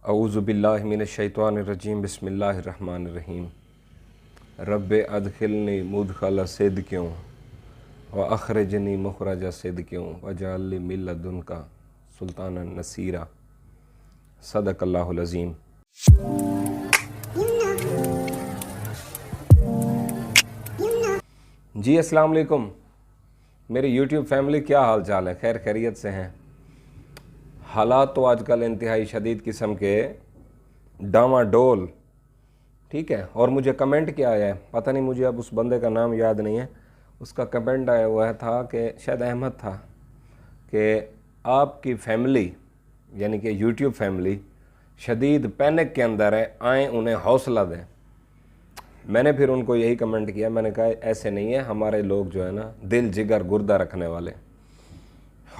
औज़ुबिल्लाहि मिनश्शैतानिर्रजीम बिस्मिल्लाहिर्रहमानिर्रहीम। रब्बे अदखिलनी मुदखल सिद्क़िन व अखरिजनी मुखरज सिद्क़िन वजअल ली मिन लदुनका सुल्तानन नसीरा। सदक़ल्लाहुल अज़ीम। जी अस्सलाम वालेकुम मेरी यूट्यूब फैमिली, क्या हाल चाल है? खैर खैरियत से हैं? हालात तो आजकल इंतहाई शदीद किस्म के डामाडोल, ठीक है। और मुझे कमेंट क्या आया है पता नहीं, मुझे अब उस बंदे का नाम याद नहीं है। उसका कमेंट आया हुआ था कि शायद अहमद था कि आपकी फैमिली यानी कि यूट्यूब फैमिली शदीद पैनिक के अंदर है, आएँ उन्हें हौसला दें। मैंने फिर उनको यही कमेंट किया, मैंने कहा ऐसे नहीं है, हमारे लोग जो है ना दिल जिगर गुर्दा रखने वाले।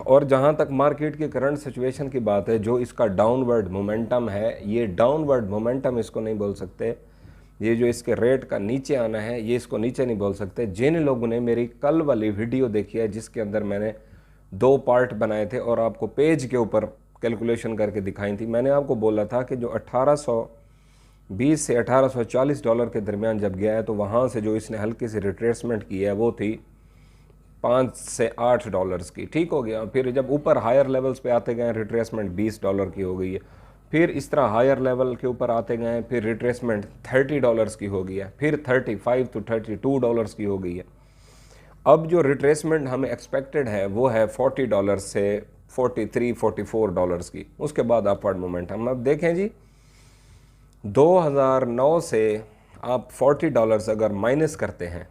और जहाँ तक मार्केट की करंट सिचुएशन की बात है, जो इसका डाउनवर्ड मोमेंटम है, ये डाउनवर्ड मोमेंटम इसको नहीं बोल सकते। ये जो इसके रेट का नीचे आना है, ये इसको नीचे नहीं बोल सकते। जिन लोगों ने मेरी कल वाली वीडियो देखी है जिसके अंदर मैंने 2 पार्ट बनाए थे और आपको पेज के ऊपर कैलकुलेशन करके दिखाई थी, मैंने आपको बोला था कि जो 1820 से 1840 डॉलर के दरमियान जब गया है तो वहाँ से जो इसने हल्की सी रिट्रेसमेंट की है वो थी 5 से 8 डॉलर्स की, ठीक हो गया। फिर जब ऊपर हायर लेवल्स पे आते गए रिट्रेसमेंट 20 डॉलर की हो गई है। फिर इस तरह हायर लेवल के ऊपर आते गए, फिर रिट्रेसमेंट 30 डॉलर्स की हो गई है, फिर 35 to 32 डॉलर्स की हो गई है। अब जो रिट्रेसमेंट हमें एक्सपेक्टेड है वो है 40 डॉलर्स से 43-44 डॉलर्स की। उसके बाद अपवर्ड मोमेंटम। अब देखें जी, 2009 से आप 40 डॉलर्स अगर माइनस करते हैं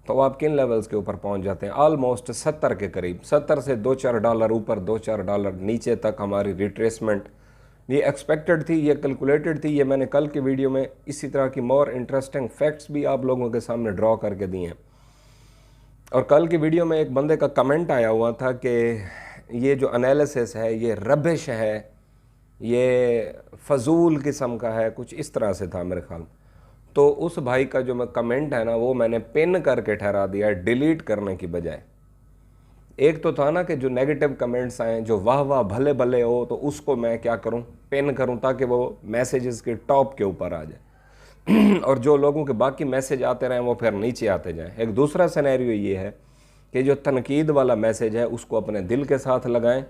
तो आप किन लेवल्स के ऊपर पहुंच जाते हैं? ऑलमोस्ट 70 के करीब। 70 से 2-4 डॉलर ऊपर, 2-4 डॉलर नीचे तक हमारी रिट्रेसमेंट ये एक्सपेक्टेड थी, ये कैलकुलेटेड थी। ये मैंने कल की वीडियो में इसी तरह की मोर इंटरेस्टिंग फैक्ट्स भी आप लोगों के सामने ड्रॉ करके दिए हैं। और कल की वीडियो में एक बंदे का कमेंट आया हुआ था कि ये जो एनालिसिस है ये रबिश है, ये फजूल किस्म का है, कुछ इस तरह से था मेरे ख्याल। तो उस भाई का जो मैं कमेंट है ना वो मैंने पिन करके ठहरा दिया है, डिलीट करने की बजाय। एक तो था ना कि जो नेगेटिव कमेंट्स आए, जो वाह वाह भले भले हो, तो उसको मैं क्या करूं, पिन करूं ताकि वो मैसेजेस के टॉप के ऊपर आ जाए और जो लोगों के बाकी मैसेज आते रहें वो फिर नीचे आते जाएं। एक दूसरा सिनेरियो ये है कि जो तनकीद वाला मैसेज है उसको अपने दिल के साथ लगाएं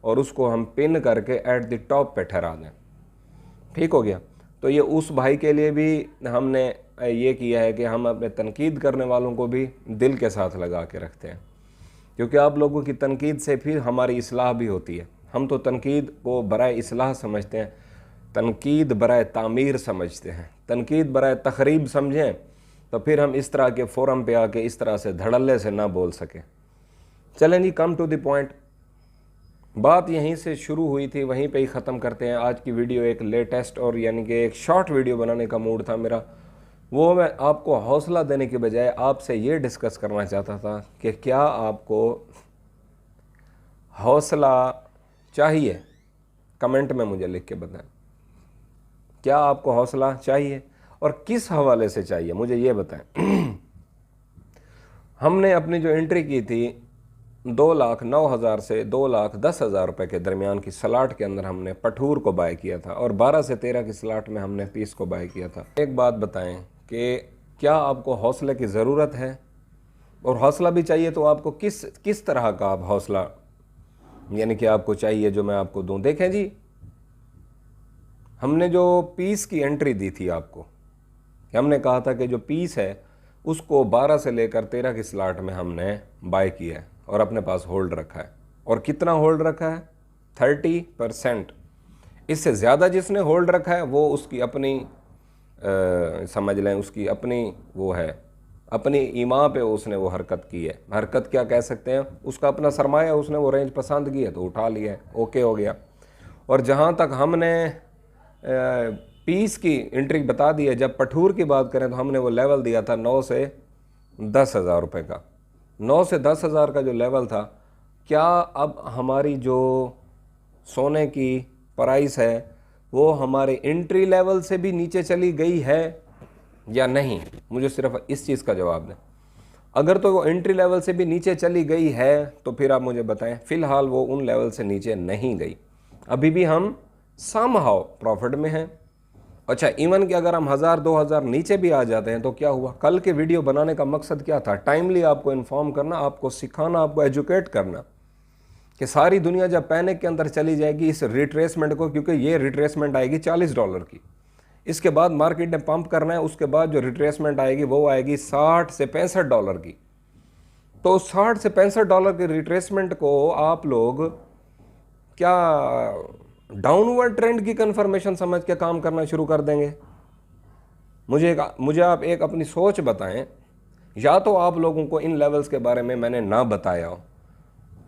और उसको हम पिन करके एट द टॉप पे ठहरा दें, ठीक हो गया। तो ये उस भाई के लिए भी हमने ये किया है कि हम अपने तनकीद करने वालों को भी दिल के साथ लगा के रखते हैं, क्योंकि आप लोगों की तनकीद से फिर हमारी इस्लाह भी होती है। हम तो तनकीद को बराए इस्लाह समझते हैं, तनकीद बराए तामीर समझते हैं। तनकीद बराए तखरीब समझें तो फिर हम इस तरह के फोरम पे आके इस तरह से धड़ल्ले से ना बोल सकें। चलें जी, कम टू द पॉइंट। बात यहीं से शुरू हुई थी, वहीं पे ही ख़त्म करते हैं। आज की वीडियो एक लेटेस्ट और यानी कि एक शॉर्ट वीडियो बनाने का मूड था मेरा। वो मैं आपको हौसला देने के बजाय आपसे ये डिस्कस करना चाहता था कि क्या आपको हौसला चाहिए? कमेंट में मुझे लिख के बताएं, क्या आपको हौसला चाहिए और किस हवाले से चाहिए, मुझे ये बताएं। हमने अपनी जो एंट्री की थी 2,09,000 से 2,10,000 रुपये के दरमियान की स्लाट के अंदर हमने पठूर को बाय किया था और 12 से 13 की स्लाट में हमने 30 को बाय किया था। एक बात बताएं कि क्या आपको हौसले की ज़रूरत है? और हौसला भी चाहिए तो आपको किस तरह का आप हौसला यानी कि आपको चाहिए जो मैं आपको दूं? देखें जी, हमने जो पीस की एंट्री दी थी आपको, हमने कहा था कि जो पीस है उसको 12 से लेकर 13 की स्लाट में हमने बाय किया है और अपने पास होल्ड रखा है। और कितना होल्ड रखा है? 30%। इससे ज़्यादा जिसने होल्ड रखा है वो उसकी अपनी समझ लें, उसकी अपनी वो है, अपनी ईमा पे उसने वो हरकत की है। हरकत क्या कह सकते हैं, उसका अपना सरमाया, उसने वो रेंज पसंद की है तो उठा लिया है, ओके हो गया। और जहाँ तक हमने पीस की एंट्री बता दी है, जब पठूर की बात करें तो हमने वो लेवल दिया था 9 से 10,000 रुपये का। 9 से 10,000 का जो लेवल था, क्या अब हमारी जो सोने की प्राइस है वो हमारे एंट्री लेवल से भी नीचे चली गई है या नहीं? मुझे सिर्फ इस चीज़ का जवाब दें। अगर तो वो एंट्री लेवल से भी नीचे चली गई है तो फिर आप मुझे बताएं। फ़िलहाल वो उन लेवल से नीचे नहीं गई, अभी भी हम समहाउ प्रॉफिट में हैं। अच्छा, इवन कि अगर हम 1000-2000 नीचे भी आ जाते हैं तो क्या हुआ? कल के वीडियो बनाने का मकसद क्या था? टाइमली आपको इन्फॉर्म करना, आपको सिखाना, आपको एजुकेट करना कि सारी दुनिया जब पैनिक के अंदर चली जाएगी इस रिट्रेसमेंट को, क्योंकि ये रिट्रेसमेंट आएगी $40 की, इसके बाद मार्केट ने पंप करना है, उसके बाद जो रिट्रेसमेंट आएगी वो आएगी $60 से $65 की। तो $60 से $65 के रिट्रेसमेंट को आप लोग क्या डाउनवर्ड ट्रेंड की कंफर्मेशन समझ के काम करना शुरू कर देंगे? मुझे आप एक अपनी सोच बताएं। या तो आप लोगों को इन लेवल्स के बारे में मैंने ना बताया हो,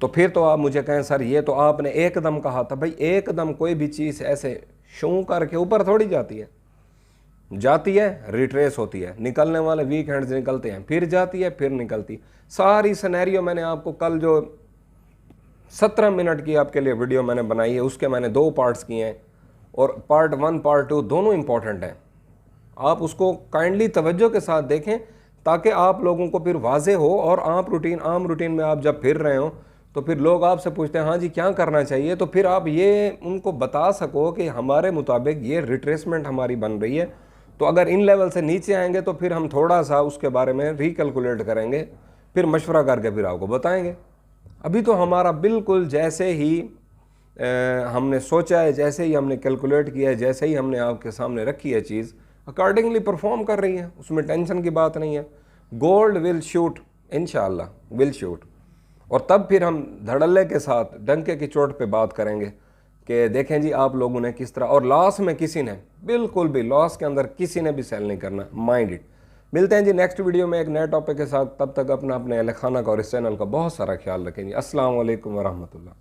तो फिर तो आप मुझे कहें सर ये तो आपने एकदम कहा था। भाई एकदम कोई भी चीज़ ऐसे शू करके ऊपर थोड़ी जाती है, रिट्रेस होती है, निकलने वाले वीक हैंड्स निकलते हैं, फिर जाती है, फिर निकलती। सारी सिनेरियो मैंने आपको कल जो 17 मिनट की आपके लिए वीडियो मैंने बनाई है उसके मैंने 2 पार्ट्स किए हैं, और पार्ट 1 पार्ट 2 दोनों इंपॉर्टेंट हैं। आप उसको काइंडली तवज्जो के साथ देखें ताकि आप लोगों को फिर वाजे हो, और आम रूटीन में आप जब फिर रहे हो तो फिर लोग आपसे पूछते हैं हाँ जी क्या करना चाहिए, तो फिर आप ये उनको बता सको कि हमारे मुताबिक ये रिट्रेसमेंट हमारी बन रही है। तो अगर इन लेवल से नीचे आएंगे तो फिर हम थोड़ा सा उसके बारे में रिकैलकुलेट करेंगे, फिर मशवरा करके फिर आपको बताएंगे। अभी तो हमारा बिल्कुल जैसे ही हमने सोचा है, जैसे ही हमने कैलकुलेट किया है, जैसे ही हमने आपके सामने रखी है चीज़, अकॉर्डिंगली परफॉर्म कर रही है, उसमें टेंशन की बात नहीं है। गोल्ड विल शूट, इंशाल्लाह विल शूट। और तब फिर हम धड़ल्ले के साथ डंके की चोट पे बात करेंगे कि देखें जी आप लोगों ने किस तरह, और लॉस में किसी ने बिल्कुल भी, लॉस के अंदर किसी ने भी सेल नहीं करना, माइंड इट। मिलते हैं जी नेक्स्ट वीडियो में एक नए टॉपिक के साथ। तब तक अपने अहल खाना का और इस चैनल का बहुत सारा ख्याल रखेंगे। अस्सलाम वालेकुम वरहमतुल्लाह।